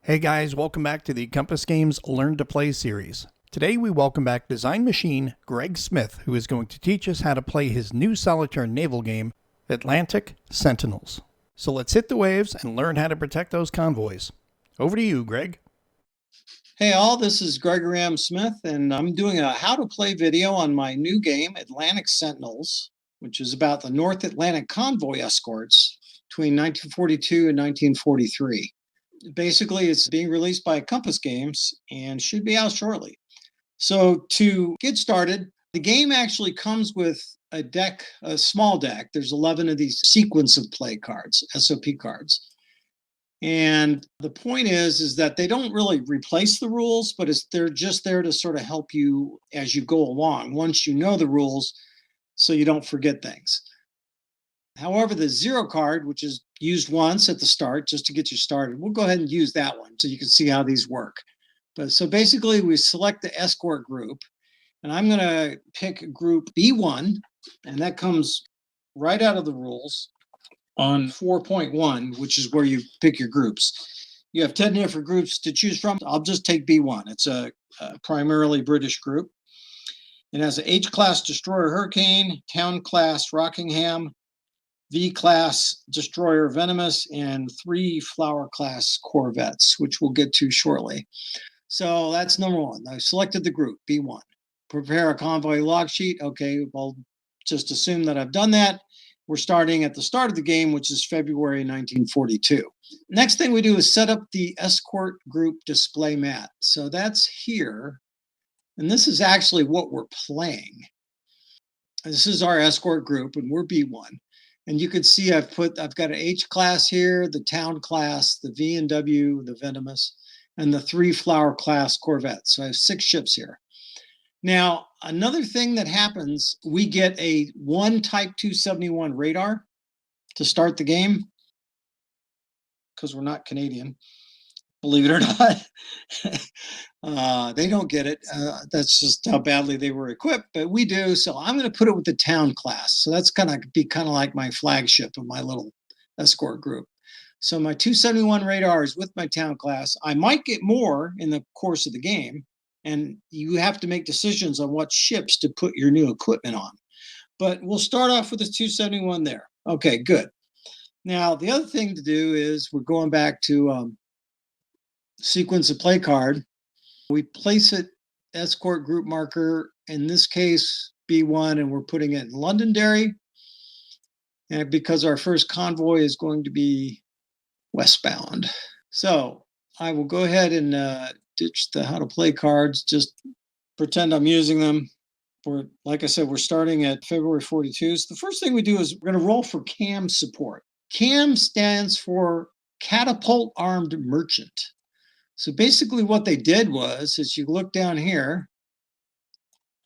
Hey guys, welcome back to the Compass Games Learn to Play series. Today we welcome back design machine Greg Smith, who is going to teach us how to play his new solitaire naval game, Atlantic Sentinels. So let's hit the waves and learn how to protect those convoys. Over to you, Greg. Hey all, this is Gregory M. Smith, and I'm doing a how to play video on my new game, Atlantic Sentinels, which is about the North Atlantic convoy escorts between 1942 and 1943. Basically, it's being released by Compass Games and should be out shortly. So to get started, the game actually comes with a deck, a small deck. There's 11 of these sequence of play cards, SOP cards. And the point is that they don't really replace the rules, but they're just there to sort of help you as you go along, once you know the rules, so you don't forget things. However, the zero card, which is used once at the start just to get you started, we'll go ahead and use that one so you can see how these work. But so basically, we select the escort group, and I'm going to pick group B1, and that comes right out of the rules on 4.1, which is where you pick your groups. You have 10 different groups to choose from. I'll just take B1. It's a primarily British group. It has an H-class destroyer Hurricane, Town-class Rockingham, V-class destroyer Venomous, and 3 Flower-class corvettes, which we'll get to shortly. So that's number one. I selected the group, B1. Prepare a convoy log sheet. Okay, well, just assume that I've done that. We're starting at the start of the game, which is February 1942. Next thing we do is set up the escort group display mat. So that's here. And this is actually what we're playing. This is our escort group, and we're B1. And you can see I've got an H class here, the Town class, the V and W, the Venomous, and the 3 Flower class corvettes. So I have 6 ships here. Now, another thing that happens, we get a 1 Type 271 radar to start the game, because we're not Canadian, believe it or not. They don't get it. That's just how badly they were equipped, but we do. So I'm going to put it with the Town class. So that's going to be kind of like my flagship of my little escort group. So my 271 radar is with my Town class. I might get more in the course of the game, and you have to make decisions on what ships to put your new equipment on. But we'll start off with the 271 there. Okay, good. Now, the other thing to do is we're going back to sequence of play card. We place it escort group marker, in this case B1, and we're putting it in Londonderry, and because our first convoy is going to be westbound. So I will go ahead and ditch the how to play cards, just pretend I'm using them. Like I said, we're starting at February 42. So the first thing we do is we're going to roll for CAM support. CAM stands for Catapult Armed Merchant. So basically what they did was, as you look down here,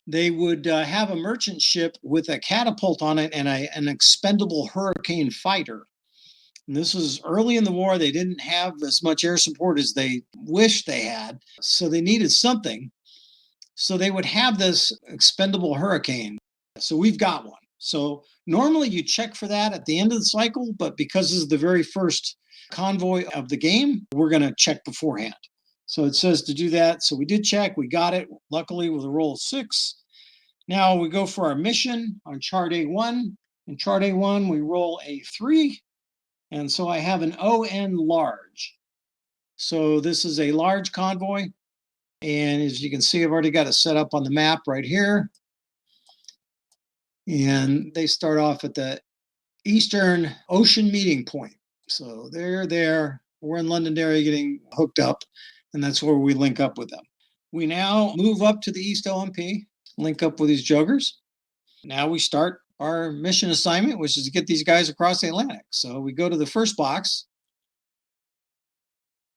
they would have a merchant ship with a catapult on it and an expendable Hurricane fighter. And this was early in the war. They didn't have as much air support as they wished they had, so they needed something. So they would have this expendable Hurricane. So we've got one. So normally you check for that at the end of the cycle, but because this is the very first convoy of the game, we're going to check beforehand. So it says to do that. So we did check. We got it, luckily, with a roll of 6. Now we go for our mission on chart A1. In chart A1, we roll a 3. And so I have an ON large. So this is a large convoy. And as you can see, I've already got it set up on the map right here. And they start off at the Eastern Ocean meeting point. So they're there. We're in Londonderry getting hooked up, and that's where we link up with them. We now move up to the East OMP, link up with these joggers. Now we start our mission assignment, which is to get these guys across the Atlantic. So we go to the first box,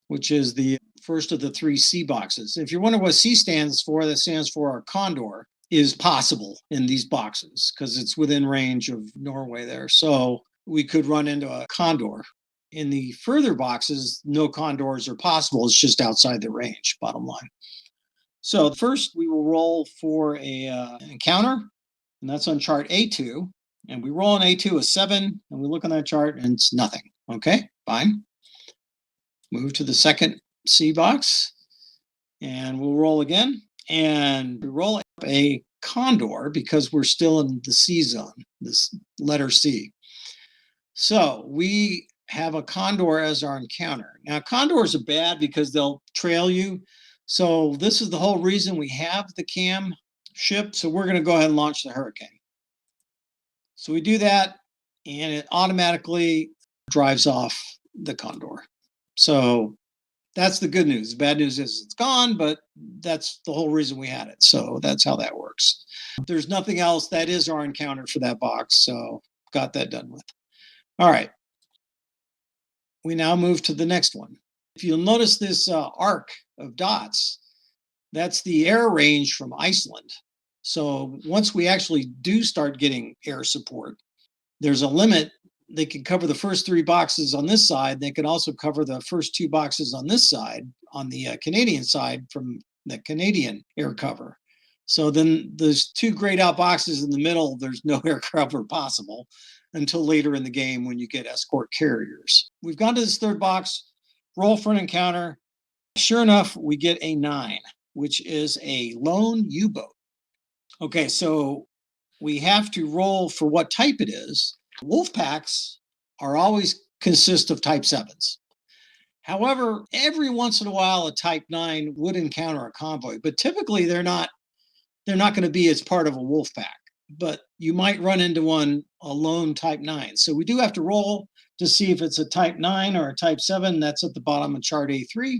which is the first of the 3 C boxes. If you're wondering what C stands for, that stands for our Condor is possible in these boxes because it's within range of Norway there. So we could run into a Condor. In the further boxes, no Condors are possible. It's just outside the range, bottom line. So first we will roll for an encounter, and that's on chart A2. And we roll on A2 a 7, and we look on that chart, and it's nothing. Okay, fine. Move to the second C box, and we'll roll again. And we roll up a Condor because we're still in the C zone, this letter C. So we have a Condor as our encounter. Now, Condors are bad because they'll trail you. So this is the whole reason we have the cam ship. So we're going to go ahead and launch the Hurricane. So we do that, and it automatically drives off the Condor. So that's the good news. The bad news is it's gone, but that's the whole reason we had it. So that's how that works. There's nothing else. That is our encounter for that box. So got that done with. All right. We now move to the next one. If you'll notice this arc of dots, that's the air range from Iceland. So once we actually do start getting air support, there's a limit. They can cover the first 3 boxes on this side. They can also cover the first 2 boxes on this side, on the Canadian side from the Canadian air cover. So then those 2 grayed out boxes in the middle, there's no air cover possible until later in the game when you get escort carriers. We've gone to this 3rd box, roll for an encounter. Sure enough, we get a 9, which is a lone U-boat. Okay, so we have to roll for what type it is. Wolf packs are always consist of type 7s. However, every once in a while, a type 9 would encounter a convoy, but typically they're not going to be as part of a wolf pack. But you might run into one, a lone type 9. So we do have to roll to see if it's a type 9 or a type 7. That's at the bottom of chart A3.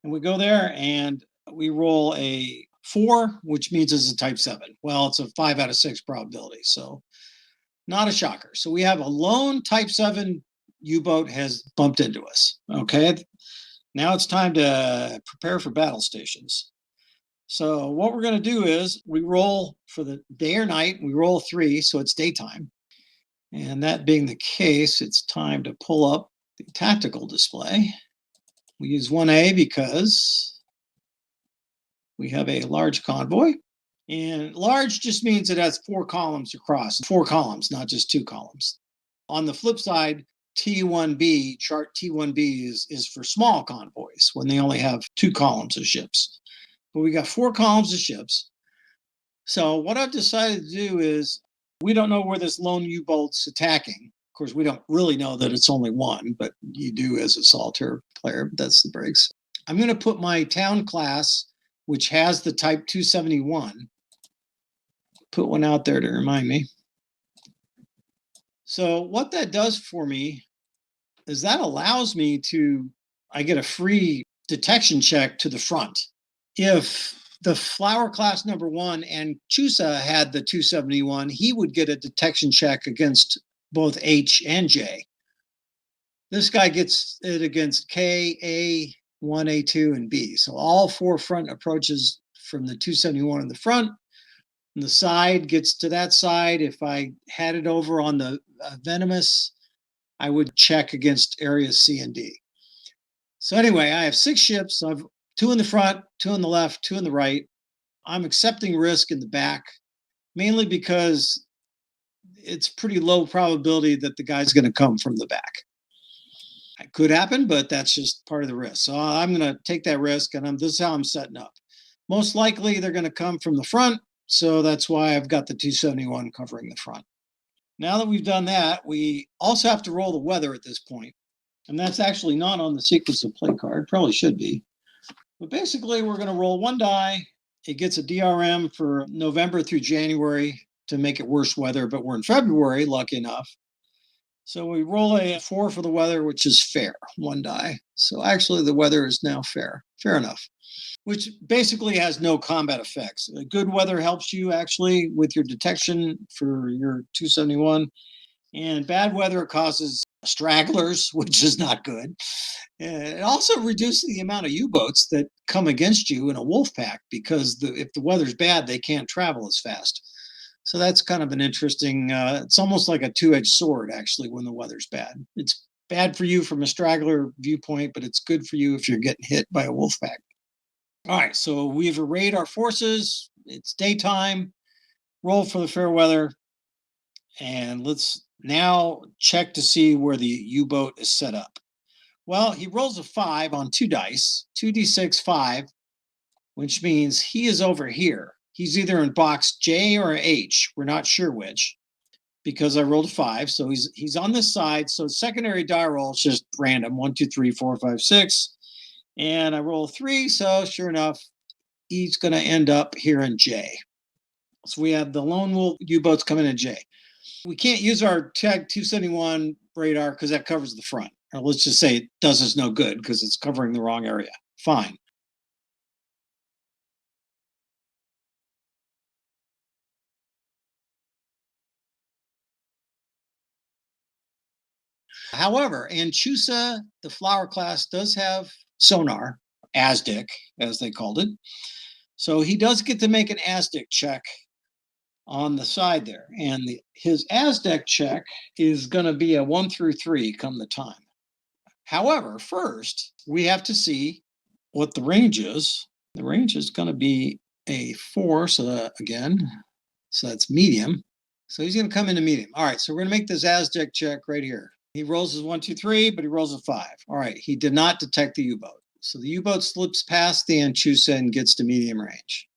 And we go there and we roll a 4, which means it's a type 7. Well, it's a 5 out of 6 probability. So not a shocker. So we have a lone type 7 U-boat has bumped into us. Okay. Now it's time to prepare for battle stations. So what we're going to do is we roll for the day or night. We roll 3, so it's daytime. And that being the case, it's time to pull up the tactical display. We use 1A because we have a large convoy. And large just means it has 4 columns across. 4 columns, not just 2 columns. On the flip side, T1B, chart T1B is for small convoys when they only have 2 columns of ships. But we got 4 columns of ships. So what I've decided to do is, we don't know where this lone U-boat's attacking. Of course, we don't really know that it's only one, but you do as a solitaire player. That's the breaks. I'm going to put my town class, which has the type 271, put one out there to remind me. So what that does for me is that allows me to, I get a free detection check to the front. If the flower class number 1 and Chusa had the 271, he would get a detection check against both H and J. This guy gets it against K, A, 1, A2, and B. So all 4 front approaches from the 271 in the front. And the side gets to that side. If I had it over on the venomous, I would check against areas C and D. So anyway, I have 6 ships. I've 2 in the front, 2 on the left, 2 on the right. I'm accepting risk in the back, mainly because it's pretty low probability that the guy's going to come from the back. It could happen, but that's just part of the risk. So I'm going to take that risk, and this is how I'm setting up. Most likely, they're going to come from the front, so that's why I've got the 271 covering the front. Now that we've done that, we also have to roll the weather at this point, and that's actually not on the sequence of play card. Probably should be. But basically, we're going to roll 1 die. It gets a DRM for November through January to make it worse weather, but we're in February, lucky enough. So we roll a 4 for the weather, which is fair, 1 die. So actually the weather is now fair enough, which basically has no combat effects. Good weather helps you actually with your detection for your 271, and bad weather causes stragglers, which is not good. It also reduces the amount of U-boats that come against you in a wolf pack because if the weather's bad, they can't travel as fast. So that's kind of an interesting, it's almost like a 2-edged sword, actually, when the weather's bad. It's bad for you from a straggler viewpoint, but it's good for you if you're getting hit by a wolf pack. All right, so we've arrayed our forces. It's daytime. Roll for the fair weather. And let's now check to see where the U-boat is set up. Well, he rolls a 5 on 2 dice, 2d6 5, which means he is over here. He's either in box J or H. We're not sure which, because I rolled a 5. So he's on this side. So secondary die roll is just random. 1, 2, 3, 4, 5, 6. And I roll a 3. So sure enough, he's going to end up here in J. So we have the lone wolf U-boats coming in J. We can't use our Tag 271 radar because that covers the front. Or let's just say it does us no good because it's covering the wrong area. Fine. However, Anchusa, the flower class, does have sonar, ASDIC, as they called it. So he does get to make an ASDIC check on the side there. And his ASDIC check is going to be a 1 through 3 come the time. However, first, we have to see what the range is. The range is going to be a 4, so that's medium. So he's going to come into medium. All right, so we're going to make this ASDIC check right here. He rolls his 1, 2, 3, but he rolls a 5. All right, he did not detect the U-boat. So the U-boat slips past the Anchusa and gets to medium range.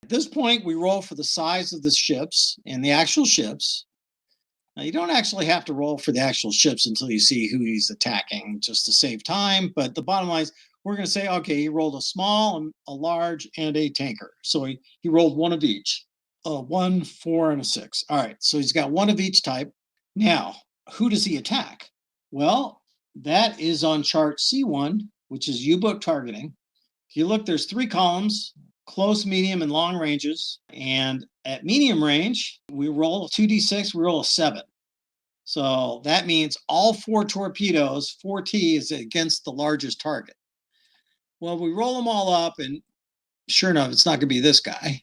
At this point, we roll for the size of the ships and the actual ships. Now, you don't actually have to roll for the actual ships until you see who he's attacking, just to save time. But the bottom line is, we're going to say, okay, he rolled a small, a large, and a tanker. So he rolled one of each, a 1, 4, and a 6. All right, so he's got one of each type. Now, who does he attack? Well, that is on chart C1, which is U-boat targeting. If you look, there's 3 columns, close, medium, and long ranges. And at medium range, we roll a 2d6, we roll a 7. So that means all 4 torpedoes, 4T is against the largest target. Well, we roll them all up, and sure enough, it's not going to be this guy.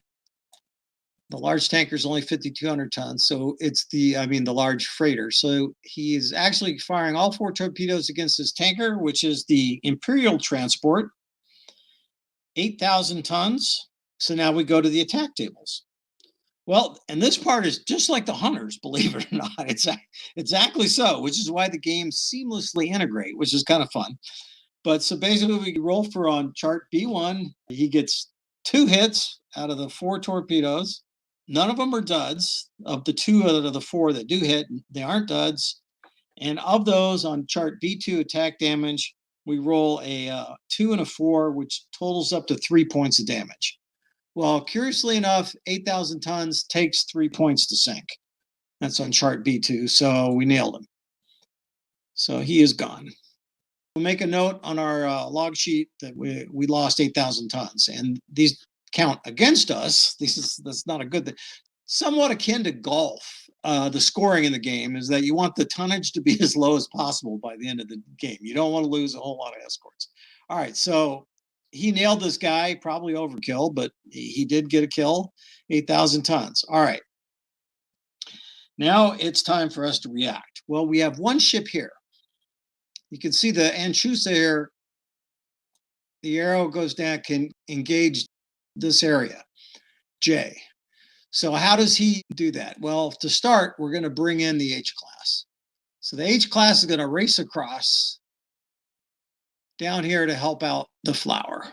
The large tanker is only 5,200 tons, so it's the large freighter. So he is actually firing all 4 torpedoes against this tanker, which is the Imperial transport, 8,000 tons. So now we go to the attack tables. Well, and this part is just like the Hunters, believe it or not. It's exactly so, which is why the games seamlessly integrate, which is kind of fun. But so basically, we roll for on chart B1. He gets 2 hits out of the 4 torpedoes. None of them are duds. Of the 2 out of the 4 that do hit, they aren't duds. And of those on chart B2 attack damage, we roll a 2 and a 4, which totals up to 3 points of damage. Well, curiously enough, 8,000 tons takes 3 points to sink. That's on chart B2, so we nailed him. So he is gone. We'll make a note on our log sheet that we lost 8,000 tons, and these count against us. That's not a good thing. Somewhat akin to golf, the scoring in the game is that you want the tonnage to be as low as possible by the end of the game. You don't want to lose a whole lot of escorts. All right, so he nailed this guy, probably overkill, but he did get a kill, 8,000 tons. All right. Now it's time for us to react. Well, we have one ship here. You can see the Anchusa here. The arrow goes down, can engage this area, J. So how does he do that? Well, to start, we're going to bring in the H class. So the H class is going to race across down here to help out the flower.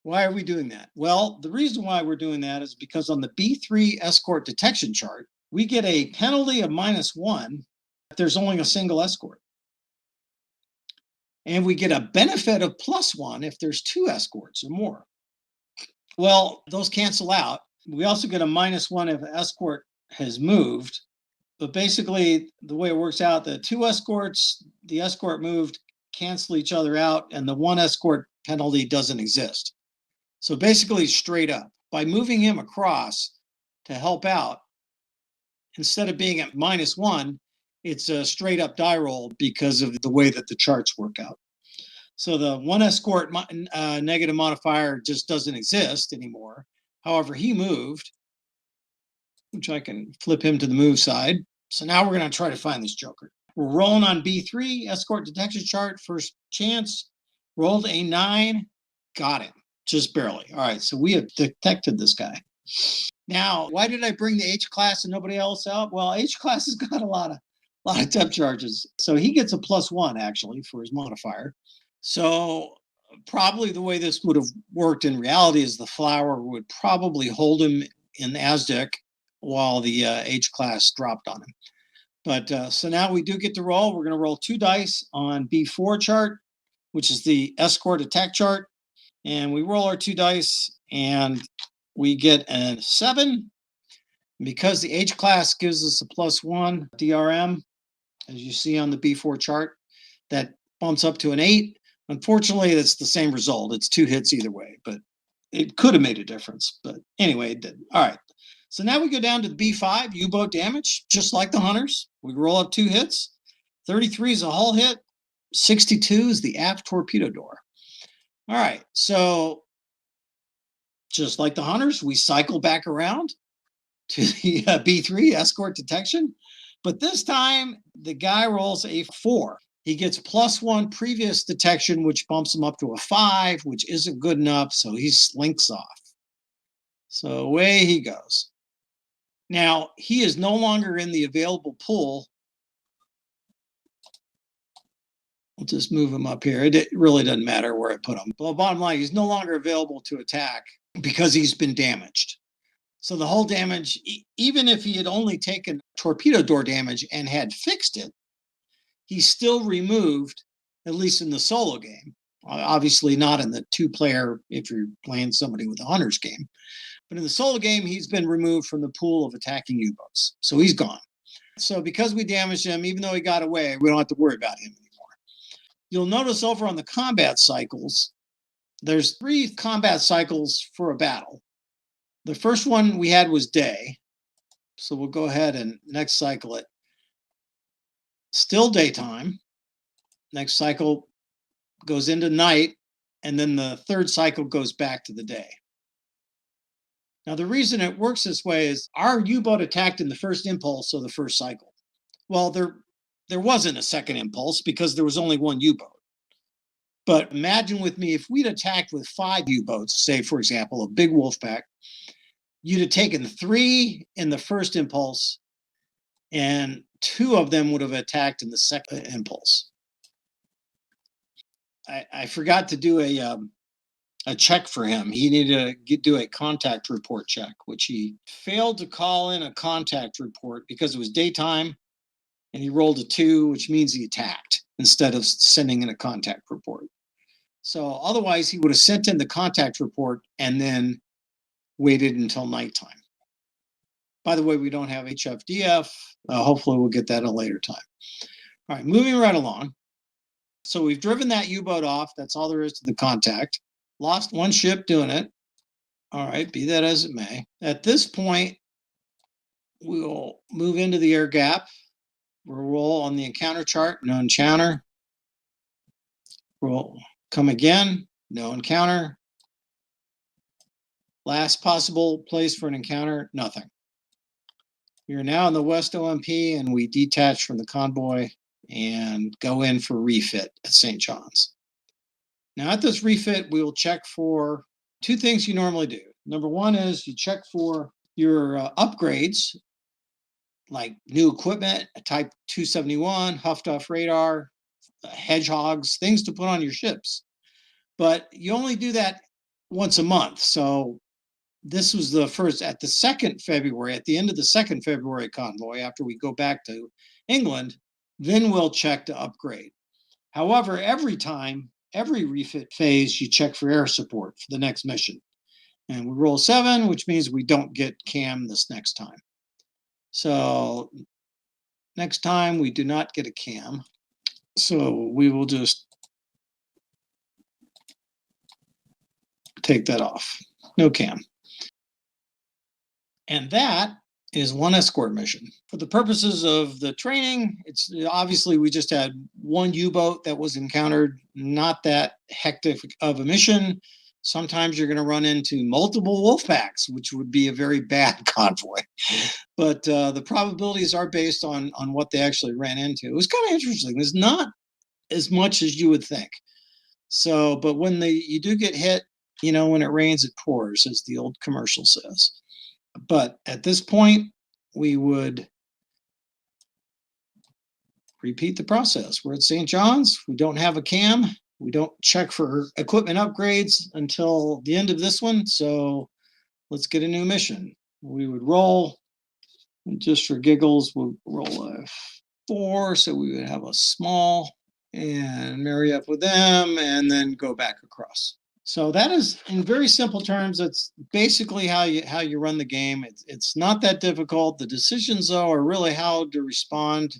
Why are we doing that? Well, the reason why we're doing that is because on the B3 escort detection chart, we get a penalty of -1 if there's only a single escort. And we get a benefit of +1 if there's 2 escorts or more. Well, those cancel out. We also get a -1 if an escort has moved. But basically, the way it works out, the 2 escorts, the escort moved, cancel each other out, and the 1 escort penalty doesn't exist. So basically, straight up. By moving him across to help out, instead of being at -1, it's a straight up die roll because of the way that the charts work out. So the 1 escort negative modifier just doesn't exist anymore. However, he moved, which I can flip him to the move side. So now we're going to try to find this joker. We're rolling on B3, escort detection chart, first chance. Rolled a 9, got him, just barely. All right, so we have detected this guy. Now, why did I bring the H class and nobody else out? Well, H class has got a lot of A lot of depth charges. So he gets a +1 actually for his modifier. So probably the way this would have worked in reality is the flower would probably hold him in the Aztec while the H class dropped on him. But so now we do get to roll. We're going to roll 2 dice on B4 chart, which is the Escort attack chart. And we roll our 2 dice and we get a 7. Because the H class gives us a +1 DRM, as you see on the B4 chart, that bumps up to an 8. Unfortunately, that's the same result. It's 2 hits either way, but it could have made a difference. But anyway, it didn't. All right. So now we go down to the B5, U-boat damage, just like the Hunters. We roll up 2 hits. 33 is a hull hit. 62 is the aft torpedo door. All right. So just like the Hunters, we cycle back around to the B3, escort detection. But this time, the guy rolls a 4. He gets +1 previous detection, which bumps him up to a 5, which isn't good enough, so he slinks off. So away he goes. Now, he is no longer in the available pool. We'll just move him up here. It really doesn't matter where I put him. But bottom line, he's no longer available to attack because he's been damaged. So the hull damage, even if he had only taken torpedo door damage and had fixed it, he's still removed, at least in the solo game. Obviously not in the 2-player if you're playing somebody with a Hunter's game. But in the solo game, he's been removed from the pool of attacking U-boats. So he's gone. So because we damaged him, even though he got away, we don't have to worry about him anymore. You'll notice over on the combat cycles, there's 3 combat cycles for a battle. The first one we had was day. So we'll go ahead and next cycle it. Still daytime. Next cycle goes into night. And then the third cycle goes back to the day. Now, the reason it works this way is our U-boat attacked in the first impulse of the first cycle. Well, there wasn't a second impulse because there was only 1 U-boat. But imagine with me, if we'd attacked with 5 U-boats, say, for example, a big wolf pack, you'd have taken 3 in the first impulse, and 2 of them would have attacked in the second impulse. I forgot to do a check for him. He needed to do a contact report check, which he failed to call in a contact report because it was daytime, and he rolled a 2, which means he attacked instead of sending in a contact report. So otherwise, he would have sent in the contact report and then waited until nighttime. By the way, we don't have HFDF. Hopefully, we'll get that at a later time. All right, moving right along. So we've driven that U-boat off. That's all there is to the contact. Lost 1 ship doing it. All right, be that as it may. At this point, we'll move into the air gap. We'll roll on the encounter chart, no encounter. We'll come again, no encounter. Last possible place for an encounter, nothing. We are now in the West OMP, and we detach from the convoy and go in for refit at St. John's. Now at this refit, we will check for 2 things you normally do. Number 1 is you check for your upgrades, like new equipment, a Type 271, Huffed Off radar, hedgehogs, things to put on your ships. But you only do that once a month. So this was the first, at the 2nd February, at the end of the 2nd February convoy, after we go back to England, then we'll check to upgrade. However, every time, every refit phase, you check for air support for the next mission. And we roll 7, which means we don't get cam this next time. So next time we do not get a cam. So we will just take that off. No cam. And that is 1 escort mission. For the purposes of the training, it's obviously we just had 1 U-boat that was encountered, not that hectic of a mission. Sometimes you're going to run into multiple wolf packs, which would be a very bad convoy. But the probabilities are based on what they actually ran into. It was kind of interesting. There's not as much as you would think. So, but when you do get hit, you know, when it rains, it pours, as the old commercial says. But at this point, we would repeat the process. We're at St. John's. We don't have a cam. We don't check for equipment upgrades until the end of this one. So let's get a new mission. We would roll, and just for giggles, we'll roll a 4. So we would have a small and marry up with them and then go back across. So that is, in very simple terms, it's basically how you run the game. It's not that difficult. The decisions, though, are really how to respond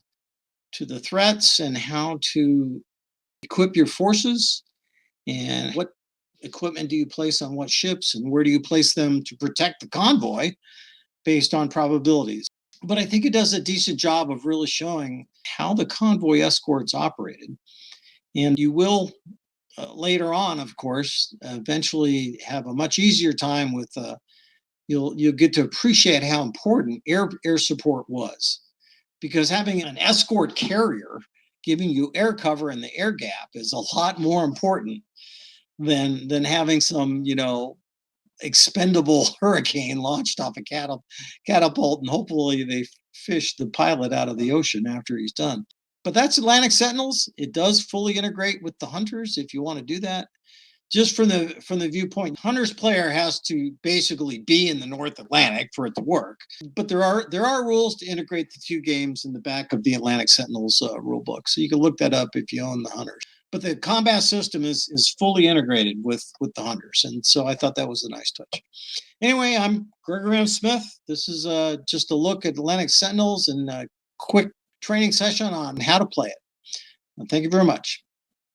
to the threats and how to equip your forces and what equipment do you place on what ships and where do you place them to protect the convoy based on probabilities. But I think it does a decent job of really showing how the convoy escorts operated. And you will later on, of course, eventually have a much easier time with you'll get to appreciate how important air support was, because having an escort carrier giving you air cover in the air gap is a lot more important than having some expendable hurricane launched off a catapult and hopefully they fish the pilot out of the ocean after he's done. But that's Atlantic Sentinels. It does fully integrate with the hunters if you want to do that. Just from the viewpoint, hunters player has to basically be in the North Atlantic for it to work. But there are rules to integrate the two games in the back of the Atlantic Sentinels rule book, so you can look that up if you own the hunters. But the combat system is fully integrated with the hunters, and so I thought that was a nice touch. Anyway, I'm Gregory Smith. This is just a look at Atlantic Sentinels and a quick training session on how to play it. Thank you very much.